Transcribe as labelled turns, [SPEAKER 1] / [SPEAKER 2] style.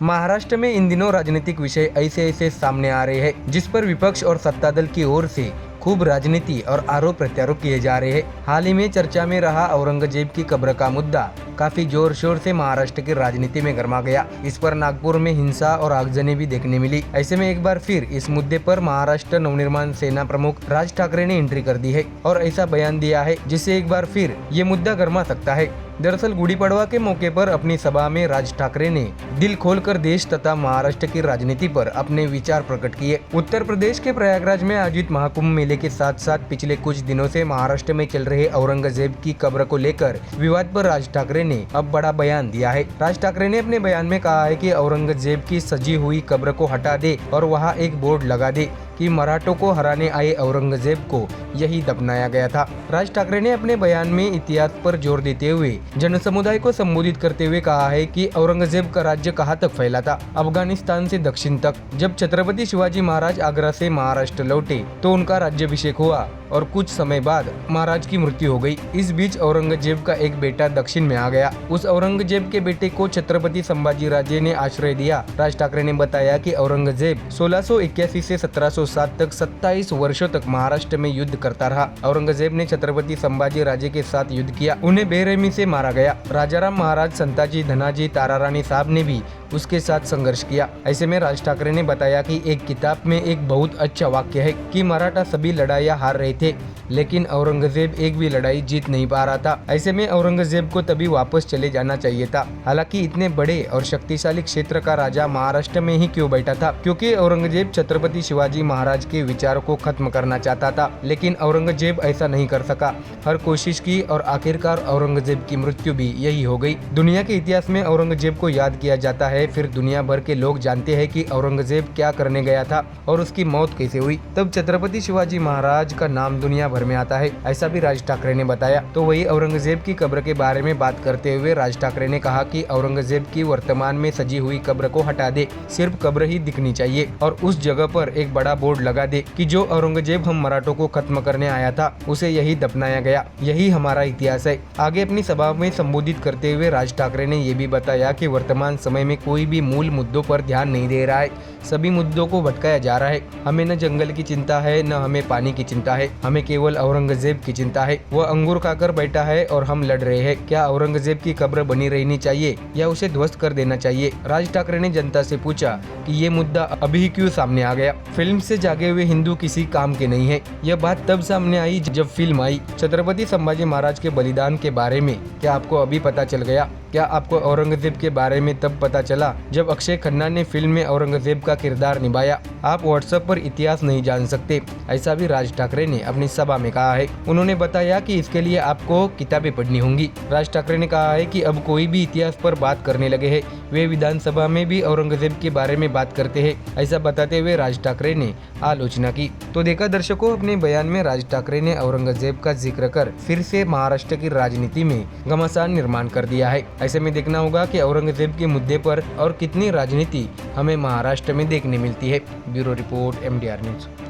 [SPEAKER 1] महाराष्ट्र में इन दिनों राजनीतिक विषय ऐसे ऐसे सामने आ रहे हैं जिस पर विपक्ष और सत्ता दल की ओर से खूब राजनीति और आरोप प्रत्यारोप किए जा रहे हैं। हाल ही में चर्चा में रहा औरंगजेब की कब्र का मुद्दा काफी जोर शोर से महाराष्ट्र की राजनीति में गर्मा गया। इस पर नागपुर में हिंसा और आगजनी भी देखने मिली। ऐसे में एक बार फिर इस मुद्दे पर महाराष्ट्र नवनिर्माण सेना प्रमुख राज ठाकरे ने एंट्री कर दी है और ऐसा बयान दिया है जिससे एक बार फिर ये मुद्दा गर्मा सकता है। दरअसल गुड़ी पड़वा के मौके पर अपनी सभा में राज ठाकरे ने दिल खोलकर देश तथा महाराष्ट्र की राजनीति पर अपने विचार प्रकट किए। उत्तर प्रदेश के प्रयागराज में आयोजित महाकुंभ मेले के साथ साथ पिछले कुछ दिनों से महाराष्ट्र में चल रहे औरंगजेब की कब्र को लेकर विवाद पर राज ठाकरे ने अब बड़ा बयान दिया है। राज ठाकरे ने अपने बयान में कहा है कि औरंगजेब की सजी हुई कब्र को हटा दे और वहां एक बोर्ड लगा दे कि मराठों को हराने आए औरंगजेब को यही दफनाया गया था। राज ठाकरे ने अपने बयान में इतिहास पर जोर देते हुए जनसमुदाय को संबोधित करते हुए कहा है कि औरंगजेब का राज्य कहां तक फैला था, अफगानिस्तान से दक्षिण तक। जब छत्रपति शिवाजी महाराज आगरा से महाराष्ट्र लौटे तो उनका राज्याभिषेक हुआ और कुछ समय बाद महाराज की मृत्यु हो गई। इस बीच औरंगजेब का एक बेटा दक्षिण में आ गया। उस औरंगजेब के बेटे को छत्रपति संभाजी राजे ने आश्रय दिया। राज ठाकरे ने बताया कि औरंगजेब 1681 से 1707 तक 27 वर्षों तक महाराष्ट्र में युद्ध करता रहा। औरंगजेब ने छत्रपति संभाजी राजे के साथ युद्ध किया, उन्हें बेरहमी से मारा गया। राजाराम महाराज, संताजी, धनाजी, तारारानी साहब ने भी उसके साथ संघर्ष किया। ऐसे में राज ठाकरे ने बताया कि एक किताब में एक बहुत अच्छा वाक्य है कि मराठा सभी लड़ाइयाँ हार रहे थे लेकिन औरंगजेब एक भी लड़ाई जीत नहीं पा रहा था। ऐसे में औरंगजेब को तभी वापस चले जाना चाहिए था। हालांकि इतने बड़े और शक्तिशाली क्षेत्र का राजा महाराष्ट्र में ही क्यों बैठा था? क्योंकि औरंगजेब छत्रपति शिवाजी महाराज के विचारों को खत्म करना चाहता था, लेकिन औरंगजेब ऐसा नहीं कर सका। हर कोशिश की और आखिरकार औरंगजेब की मृत्यु भी यही हो गई। दुनिया के इतिहास में औरंगजेब को याद किया जाता है, फिर दुनिया भर के लोग जानते हैं कि औरंगजेब क्या करने गया था और उसकी मौत कैसे हुई। तब छत्रपति शिवाजी महाराज का नाम दुनिया भर में आता है, ऐसा भी राज ठाकरे ने बताया। तो वही औरंगजेब की कब्र के बारे में बात करते हुए राज ठाकरे ने कहा कि औरंगजेब की वर्तमान में सजी हुई कब्र को हटा दे, सिर्फ कब्र ही दिखनी चाहिए और उस जगह पर एक बड़ा बोर्ड लगा दे कि जो औरंगजेब हम मराठों को खत्म करने आया था उसे यही दफनाया गया, यही हमारा इतिहास है। आगे अपनी सभा में संबोधित करते हुए राज ठाकरे ने ये भी बताया कि वर्तमान समय में कोई भी मूल मुद्दों पर ध्यान नहीं दे रहा है, सभी मुद्दों को भटकाया जा रहा है। हमें न जंगल की चिंता है, न हमें पानी की चिंता है, हमें केवल औरंगजेब की चिंता है। वह अंगूर खाकर बैठा है और हम लड़ रहे हैं। क्या औरंगजेब की कब्र बनी रहनी चाहिए या उसे ध्वस्त कर देना चाहिए? राज ठाकरे ने जनता से पूछा कि ये मुद्दा अभी क्यों सामने आ गया? फिल्म से जागे हुए हिंदू किसी काम के नहीं है। यह बात तब सामने आई जब फिल्म आई। छत्रपति संभाजी महाराज के बलिदान के बारे में क्या आपको अभी पता चल गया? क्या आपको औरंगजेब के बारे में तब पता चला जब अक्षय खन्ना ने फिल्म में औरंगजेब का किरदार निभाया? आप व्हाट्सएप पर इतिहास नहीं जान सकते, ऐसा भी राज ठाकरे ने अपनी सभा में कहा है। उन्होंने बताया कि इसके लिए आपको किताबें पढ़नी होंगी। राज ठाकरे ने कहा है कि अब कोई भी इतिहास पर बात करने लगे हैं, वे विधानसभा में भी औरंगजेब के बारे में बात करते हैं, ऐसा बताते हुए राज ठाकरे ने आलोचना की। तो देखा दर्शकों, अपने बयान में राज ठाकरे ने औरंगजेब का जिक्र कर फिर से महाराष्ट्र की राजनीति में घमासान निर्माण कर दिया है। ऐसे में देखना होगा कि औरंगजेब के मुद्दे पर और कितनी राजनीति हमें महाराष्ट्र में देखने मिलती है। Bureau report, MDR news.